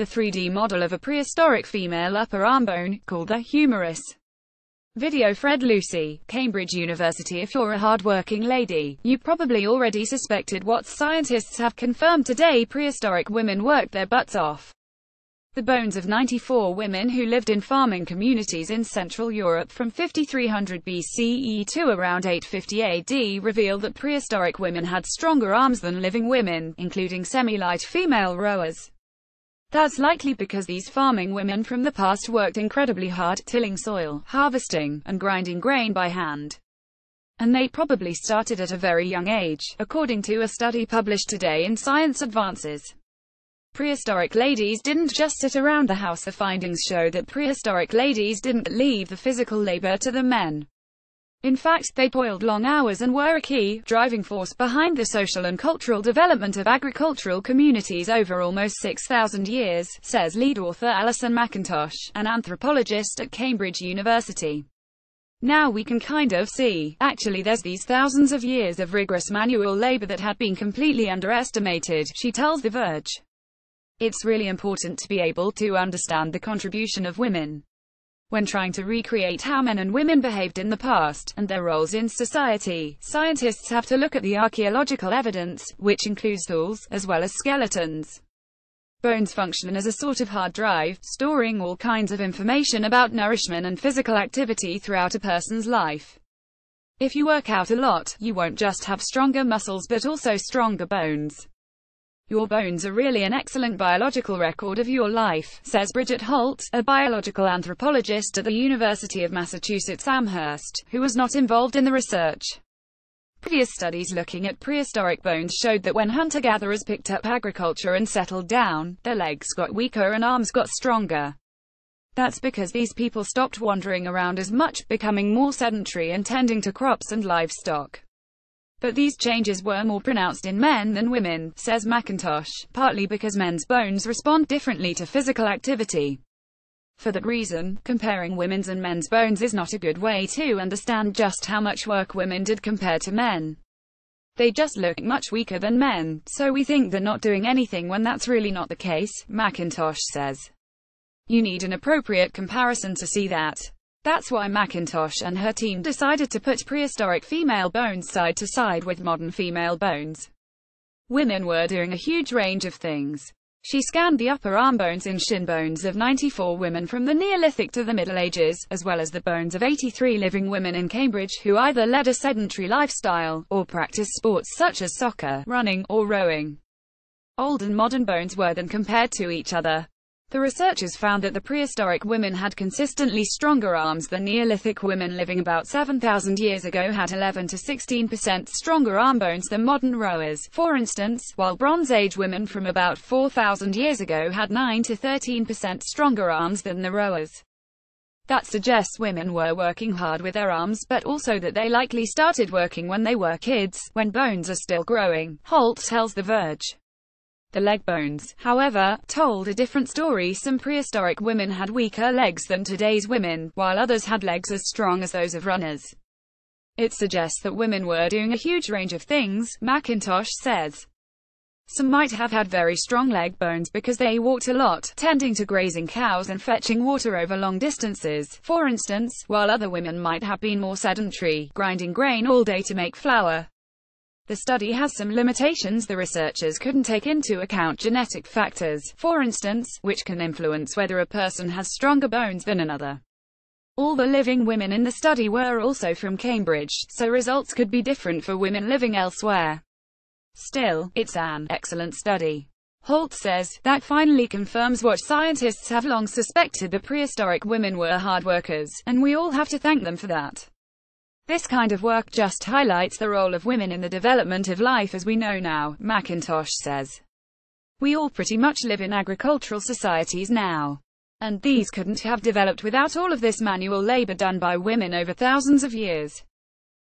the 3D model of a prehistoric female upper arm bone, called the humerus. Video Fred Lucy, Cambridge University. If you're a hard-working lady, you probably already suspected what scientists have confirmed today: prehistoric women worked their butts off. The bones of 94 women who lived in farming communities in Central Europe from 5300 BCE to around 850 AD reveal that prehistoric women had stronger arms than living women, including semi-light female rowers. That's likely because these farming women from the past worked incredibly hard, tilling soil, harvesting, and grinding grain by hand. And they probably started at a very young age, according to a study published today in Science Advances. Prehistoric ladies didn't just sit around the house. The findings show that prehistoric ladies didn't leave the physical labor to the men. In fact, they toiled long hours and were a key, driving force behind the social and cultural development of agricultural communities over almost 6,000 years, says lead author Alison McIntosh, an anthropologist at Cambridge University. Now we can kind of see, actually there's these thousands of years of rigorous manual labor that had been completely underestimated, she tells The Verge. It's really important to be able to understand the contribution of women when trying to recreate how men and women behaved in the past, and their roles in society. Scientists have to look at the archaeological evidence, which includes tools, as well as skeletons. Bones function as a sort of hard drive, storing all kinds of information about nourishment and physical activity throughout a person's life. If you work out a lot, you won't just have stronger muscles but also stronger bones. Your bones are really an excellent biological record of your life, says Bridget Holt, a biological anthropologist at the University of Massachusetts Amherst, who was not involved in the research. Previous studies looking at prehistoric bones showed that when hunter-gatherers picked up agriculture and settled down, their legs got weaker and arms got stronger. That's because these people stopped wandering around as much, becoming more sedentary and tending to crops and livestock. But these changes were more pronounced in men than women, says McIntosh, partly because men's bones respond differently to physical activity. For that reason, comparing women's and men's bones is not a good way to understand just how much work women did compared to men. They just look much weaker than men, so we think they're not doing anything when that's really not the case, McIntosh says. You need an appropriate comparison to see that. That's why McIntosh and her team decided to put prehistoric female bones side to side with modern female bones. Women were doing a huge range of things. She scanned the upper arm bones and shin bones of 94 women from the Neolithic to the Middle Ages, as well as the bones of 83 living women in Cambridge who either led a sedentary lifestyle, or practiced sports such as soccer, running, or rowing. Old and modern bones were then compared to each other. The researchers found that the prehistoric women had consistently stronger arms than Neolithic women living about 7,000 years ago had 11 to 16% stronger arm bones than modern rowers, for instance, while Bronze Age women from about 4,000 years ago had 9 to 13% stronger arms than the rowers. That suggests women were working hard with their arms, but also that they likely started working when they were kids, when bones are still growing, Holt tells The Verge. The leg bones, however, told a different story. Some prehistoric women had weaker legs than today's women, while others had legs as strong as those of runners. It suggests that women were doing a huge range of things, McIntosh says. Some might have had very strong leg bones because they walked a lot, tending to grazing cows and fetching water over long distances, for instance, while other women might have been more sedentary, grinding grain all day to make flour. The study has some limitations. The researchers couldn't take into account genetic factors, for instance, which can influence whether a person has stronger bones than another. All the living women in the study were also from Cambridge, so results could be different for women living elsewhere. Still, it's an excellent study. Holt says, that finally confirms what scientists have long suspected: that prehistoric women were hard workers, and we all have to thank them for that. This kind of work just highlights the role of women in the development of life as we know now, McIntosh says. We all pretty much live in agricultural societies now. And these couldn't have developed without all of this manual labor done by women over thousands of years.